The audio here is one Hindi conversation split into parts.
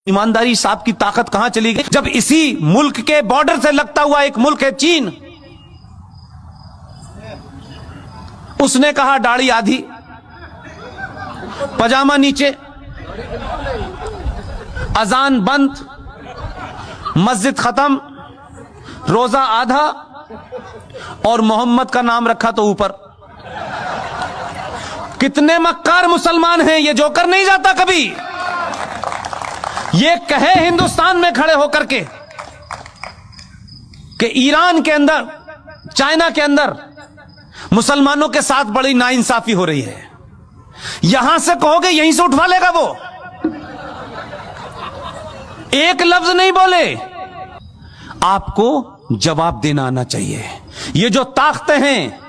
ईमानदारी साहब की ताकत कहां चली गई जब इसी मुल्क के बॉर्डर से लगता हुआ एक मुल्क है चीन, उसने कहा दाढ़ी आधी पजामा नीचे, अजान बंद, मस्जिद खत्म, रोजा आधा और मोहम्मद का नाम रखा तो ऊपर। कितने मक्कार मुसलमान हैं, ये जोकर नहीं जाता कभी। ये कहे हिंदुस्तान में खड़े होकर के कि ईरान के अंदर, चाइना के अंदर मुसलमानों के साथ बड़ी नाइंसाफी हो रही है, यहां से कहोगे यहीं से उठवा लेगा वो। एक लफ्ज नहीं बोले। आपको जवाब देना आना चाहिए। ये जो ताकतें हैं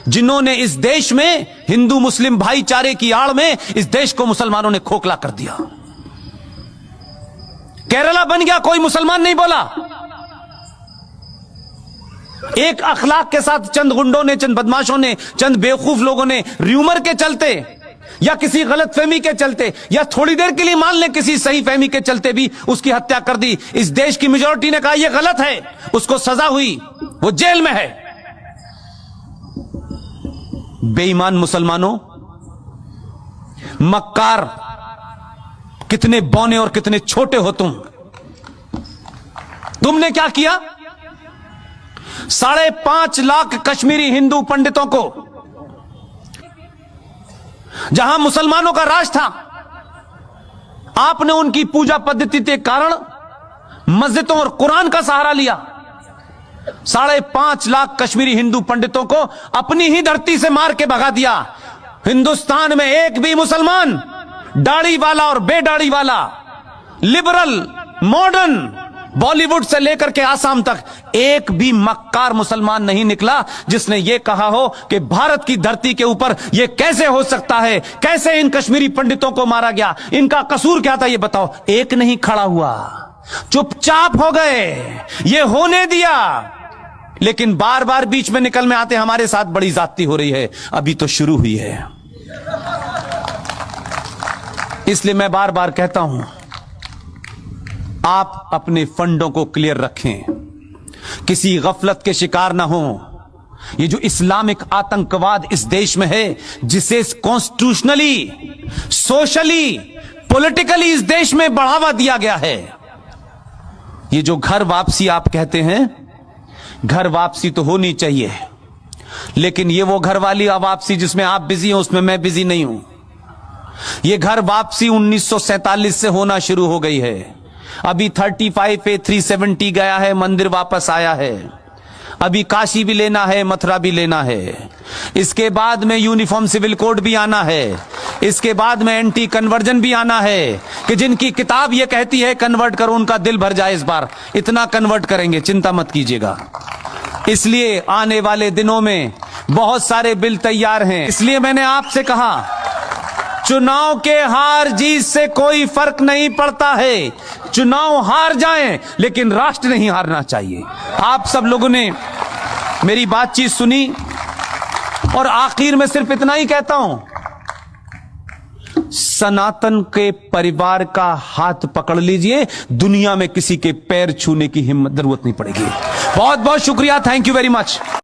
जिन्होंने इस देश में हिंदू मुस्लिम भाईचारे की आड़ में इस देश को मुसलमानों ने खोखला कर दिया। केरला बन गया, कोई मुसलमान नहीं बोला। एक अखलाक के साथ चंद गुंडों ने, चंद बदमाशों ने, चंद बेवकूफ लोगों ने र्यूमर के चलते या किसी गलत फहमी के चलते या थोड़ी देर के लिए मान लें किसी सही फहमी के चलते भी उसकी हत्या कर दी। इस देश की मेजॉरिटी ने कहा यह गलत है, उसको सजा हुई, वो जेल में है। बेईमान मुसलमानों, मक्कार, कितने बौने और कितने छोटे हो तुमने क्या किया? 5.5 लाख कश्मीरी हिंदू पंडितों को, जहां मुसलमानों का राज था, आपने उनकी पूजा पद्धति के कारण मस्जिदों और कुरान का सहारा लिया। 5.5 लाख कश्मीरी हिंदू पंडितों को अपनी ही धरती से मार के भगा दिया। हिंदुस्तान में एक भी मुसलमान, दाढ़ी वाला और बेदाढ़ी वाला, लिबरल, मॉडर्न, बॉलीवुड से लेकर के आसाम तक एक भी मक्कार मुसलमान नहीं निकला जिसने यह कहा हो कि भारत की धरती के ऊपर यह कैसे हो सकता है, कैसे इन कश्मीरी पंडितों को मारा गया, इनका कसूर क्या था ये बताओ। एक नहीं खड़ा हुआ, चुपचाप हो गए, ये होने दिया। लेकिन बार बार बीच में निकल में आते हमारे साथ बड़ी ज्यादती हो रही है, अभी तो शुरू हुई है। इसलिए मैं बार बार कहता हूं, आप अपने फंडों को क्लियर रखें, किसी गफलत के शिकार ना हो। ये जो इस्लामिक आतंकवाद इस देश में है, जिसे कॉन्स्टिट्यूशनली, सोशली, पॉलिटिकली इस देश में बढ़ावा दिया गया है, ये जो घर वापसी आप कहते हैं, घर वापसी तो होनी चाहिए, लेकिन ये वो घर वाली वापसी जिसमें आप बिजी हो, उसमें मैं बिजी नहीं हूं। ये घर वापसी 1947 से होना शुरू हो गई है। अभी 35A 370 गया है, मंदिर वापस आया है। अभी काशी भी लेना है, मथुरा भी लेना है। इसके बाद में यूनिफॉर्म सिविल कोड भी आना है। इसके बाद में एंटी कन्वर्जन भी आना है कि जिनकी किताब ये कहती है कन्वर्ट करो, उनका दिल भर जाए। इस बार इतना कन्वर्ट करेंगे, चिंता मत कीजिएगा। इसलिए आने वाले दिनों में बहुत सारे बिल तैयार हैं। इसलिए मैंने आपसे कहा, चुनाव के हार जीत से कोई फर्क नहीं पड़ता है। चुनाव हार जाएं, लेकिन राष्ट्र नहीं हारना चाहिए। आप सब लोगों ने मेरी बातचीत सुनी और आखिर में सिर्फ इतना ही कहता हूं, सनातन के परिवार का हाथ पकड़ लीजिए, दुनिया में किसी के पैर छूने की हिम्मत जरूरत नहीं पड़ेगी। बहुत बहुत शुक्रिया, थैंक यू वेरी मच।